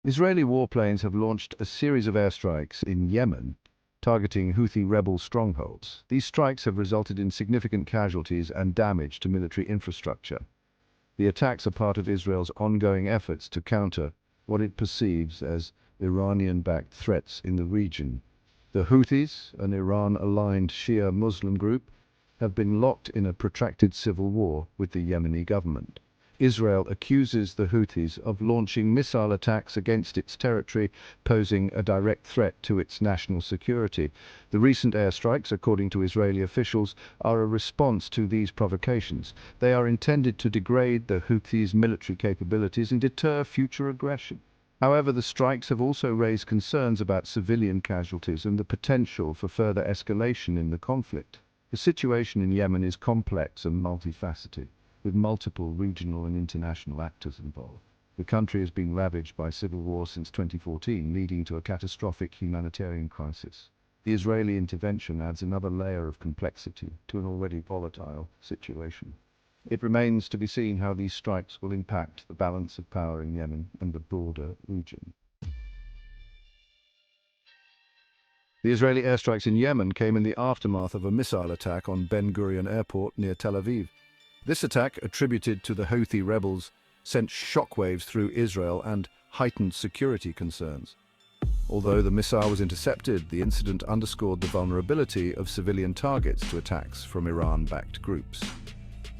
Israeli warplanes have launched a series of airstrikes in Yemen, targeting Houthi rebel strongholds. These strikes have resulted in significant casualties and damage to military infrastructure. The attacks are part of Israel's ongoing efforts to counter what it perceives as Iranian-backed threats in the region. The Houthis, an Iran-aligned Shia Muslim group, have been locked in a protracted civil war with the Yemeni government. Israel accuses the Houthis of launching missile attacks against its territory, posing a direct threat to its national security. The recent airstrikes, according to Israeli officials, are a response to these provocations. They are intended to degrade the Houthis' military capabilities and deter future aggression. However, the strikes have also raised concerns about civilian casualties and the potential for further escalation in the conflict. The situation in Yemen is complex and multifaceted, with multiple regional and international actors involved. The country has been ravaged by civil war since 2014, leading to a catastrophic humanitarian crisis. The Israeli intervention adds another layer of complexity to an already volatile situation. It remains to be seen how these strikes will impact the balance of power in Yemen and the broader region. The Israeli airstrikes in Yemen came in the aftermath of a missile attack on Ben Gurion Airport near Tel Aviv. This attack, attributed to the Houthi rebels, sent shockwaves through Israel and heightened security concerns. Although the missile was intercepted, the incident underscored the vulnerability of civilian targets to attacks from Iran-backed groups.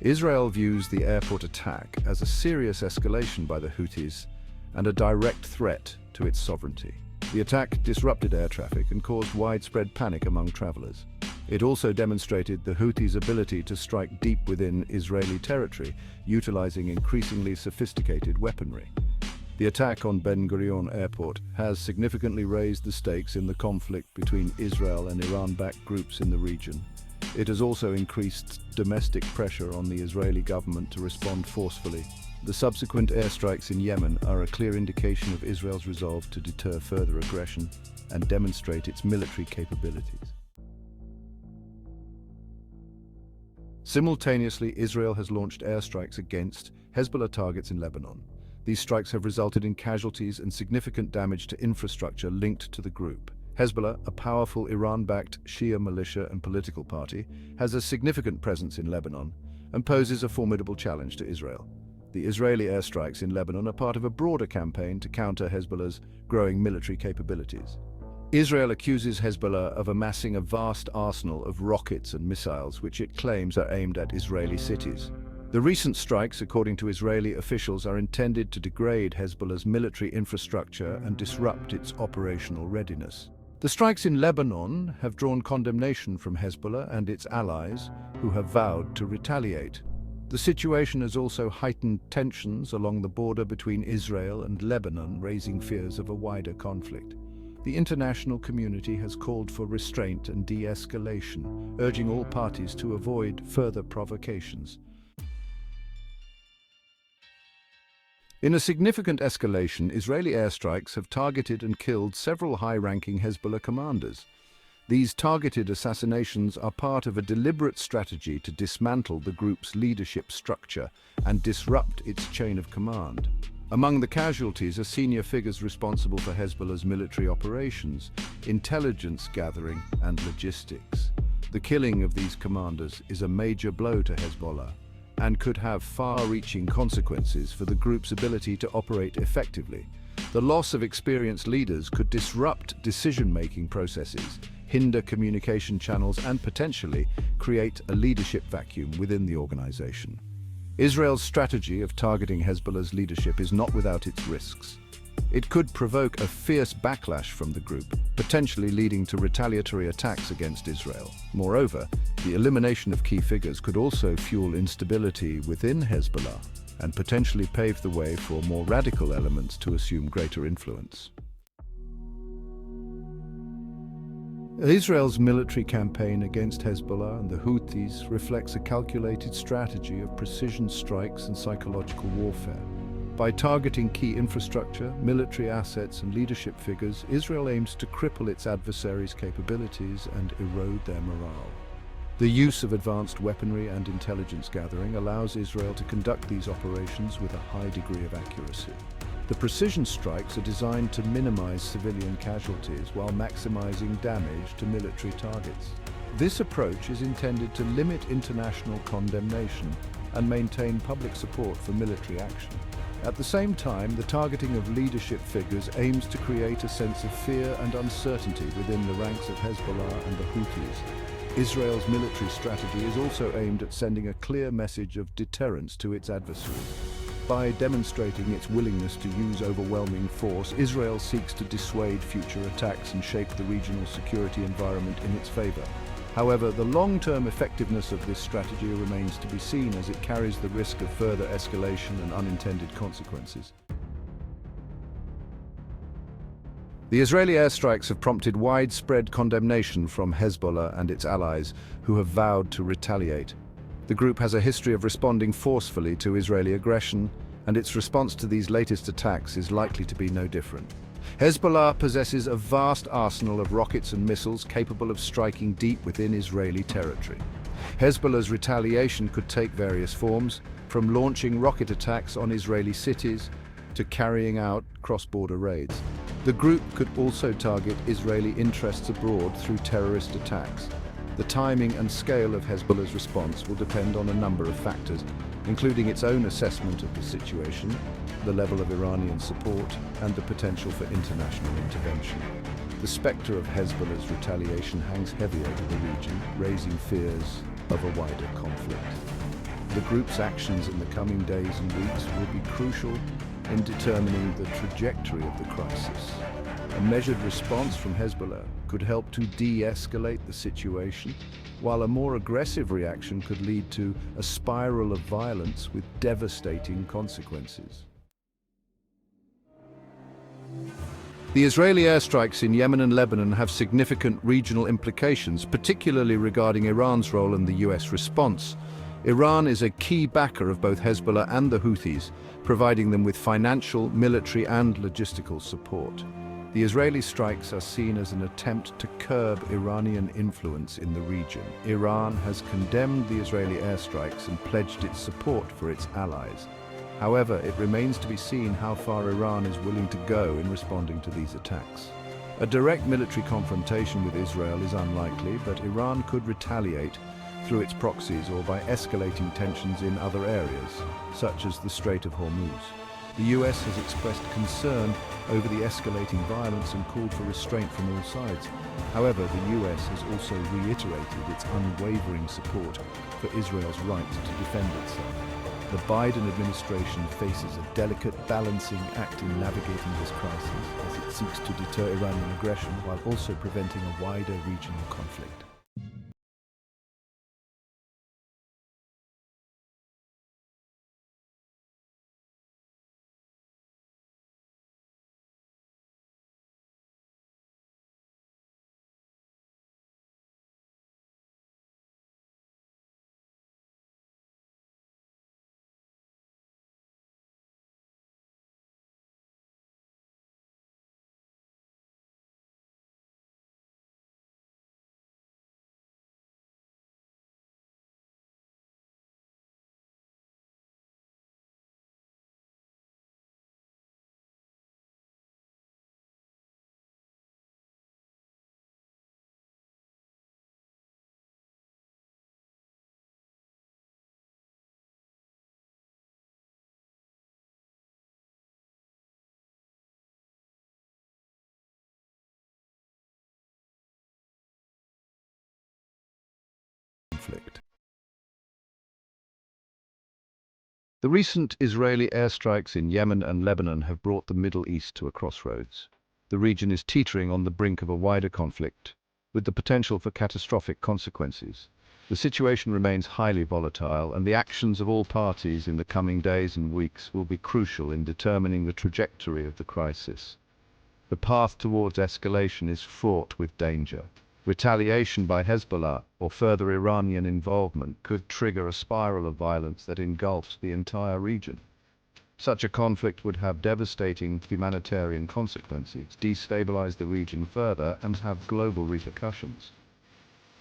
Israel views the airport attack as a serious escalation by the Houthis and a direct threat to its sovereignty. The attack disrupted air traffic and caused widespread panic among travelers. It also demonstrated the Houthis' ability to strike deep within Israeli territory, utilizing increasingly sophisticated weaponry. The attack on Ben Gurion Airport has significantly raised the stakes in the conflict between Israel and Iran-backed groups in the region. It has also increased domestic pressure on the Israeli government to respond forcefully. The subsequent airstrikes in Yemen are a clear indication of Israel's resolve to deter further aggression and demonstrate its military capabilities. Simultaneously, Israel has launched airstrikes against Hezbollah targets in Lebanon. These strikes have resulted in casualties and significant damage to infrastructure linked to the group. Hezbollah, a powerful Iran-backed Shia militia and political party, has a significant presence in Lebanon and poses a formidable challenge to Israel. The Israeli airstrikes in Lebanon are part of a broader campaign to counter Hezbollah's growing military capabilities. Israel accuses Hezbollah of amassing a vast arsenal of rockets and missiles which it claims are aimed at Israeli cities. The recent strikes, according to Israeli officials, are intended to degrade Hezbollah's military infrastructure and disrupt its operational readiness. The strikes in Lebanon have drawn condemnation from Hezbollah and its allies, who have vowed to retaliate. The situation has also heightened tensions along the border between Israel and Lebanon, raising fears of a wider conflict. The international community has called for restraint and de-escalation, urging all parties to avoid further provocations. In a significant escalation, Israeli airstrikes have targeted and killed several high-ranking Hezbollah commanders. These targeted assassinations are part of a deliberate strategy to dismantle the group's leadership structure and disrupt its chain of command. Among the casualties are senior figures responsible for Hezbollah's military operations, intelligence gathering, and logistics. The killing of these commanders is a major blow to Hezbollah and could have far-reaching consequences for the group's ability to operate effectively. The loss of experienced leaders could disrupt decision-making processes, hinder communication channels, and potentially create a leadership vacuum within the organization. Israel's strategy of targeting Hezbollah's leadership is not without its risks. It could provoke a fierce backlash from the group, potentially leading to retaliatory attacks against Israel. Moreover, the elimination of key figures could also fuel instability within Hezbollah and potentially pave the way for more radical elements to assume greater influence. Israel's military campaign against Hezbollah and the Houthis reflects a calculated strategy of precision strikes and psychological warfare. By targeting key infrastructure, military assets, and leadership figures, Israel aims to cripple its adversaries' capabilities and erode their morale. The use of advanced weaponry and intelligence gathering allows Israel to conduct these operations with a high degree of accuracy. The precision strikes are designed to minimize civilian casualties while maximizing damage to military targets. This approach is intended to limit international condemnation and maintain public support for military action. At the same time, the targeting of leadership figures aims to create a sense of fear and uncertainty within the ranks of Hezbollah and the Houthis. Israel's military strategy is also aimed at sending a clear message of deterrence to its adversaries. By demonstrating its willingness to use overwhelming force, Israel seeks to dissuade future attacks and shape the regional security environment in its favor. However, the long-term effectiveness of this strategy remains to be seen, as it carries the risk of further escalation and unintended consequences. The Israeli airstrikes have prompted widespread condemnation from Hezbollah and its allies, who have vowed to retaliate. The group has a history of responding forcefully to Israeli aggression, and its response to these latest attacks is likely to be no different. Hezbollah possesses a vast arsenal of rockets and missiles capable of striking deep within Israeli territory. Hezbollah's retaliation could take various forms, from launching rocket attacks on Israeli cities to carrying out cross-border raids. The group could also target Israeli interests abroad through terrorist attacks. The timing and scale of Hezbollah's response will depend on a number of factors, including its own assessment of the situation, the level of Iranian support, and the potential for international intervention. The spectre of Hezbollah's retaliation hangs heavy over the region, raising fears of a wider conflict. The group's actions in the coming days and weeks will be crucial in determining the trajectory of the crisis. A measured response from Hezbollah could help to de-escalate the situation, while a more aggressive reaction could lead to a spiral of violence with devastating consequences. The Israeli airstrikes in Yemen and Lebanon have significant regional implications, particularly regarding Iran's role in the US response. Iran is a key backer of both Hezbollah and the Houthis, providing them with financial, military, and logistical support. The Israeli strikes are seen as an attempt to curb Iranian influence in the region. Iran has condemned the Israeli airstrikes and pledged its support for its allies. However, it remains to be seen how far Iran is willing to go in responding to these attacks. A direct military confrontation with Israel is unlikely, but Iran could retaliate through its proxies or by escalating tensions in other areas, such as the Strait of Hormuz. The US has expressed concern over the escalating violence and called for restraint from all sides. However, the US has also reiterated its unwavering support for Israel's right to defend itself. The Biden administration faces a delicate balancing act in navigating this crisis, as it seeks to deter Iranian aggression while also preventing a wider regional conflict. The recent Israeli airstrikes in Yemen and Lebanon have brought the Middle East to a crossroads. The region is teetering on the brink of a wider conflict, with the potential for catastrophic consequences. The situation remains highly volatile, and the actions of all parties in the coming days and weeks will be crucial in determining the trajectory of the crisis. The path towards escalation is fraught with danger. Retaliation by Hezbollah or further Iranian involvement could trigger a spiral of violence that engulfs the entire region. Such a conflict would have devastating humanitarian consequences, destabilize the region further, and have global repercussions.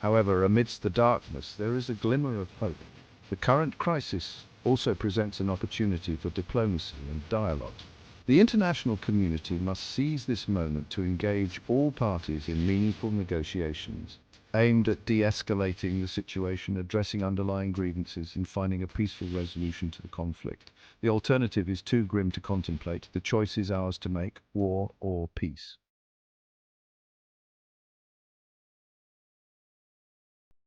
However, amidst the darkness, there is a glimmer of hope. The current crisis also presents an opportunity for diplomacy and dialogue. The international community must seize this moment to engage all parties in meaningful negotiations, aimed at de-escalating the situation, addressing underlying grievances, and finding a peaceful resolution to the conflict. The alternative is too grim to contemplate. The choice is ours to make: war or peace.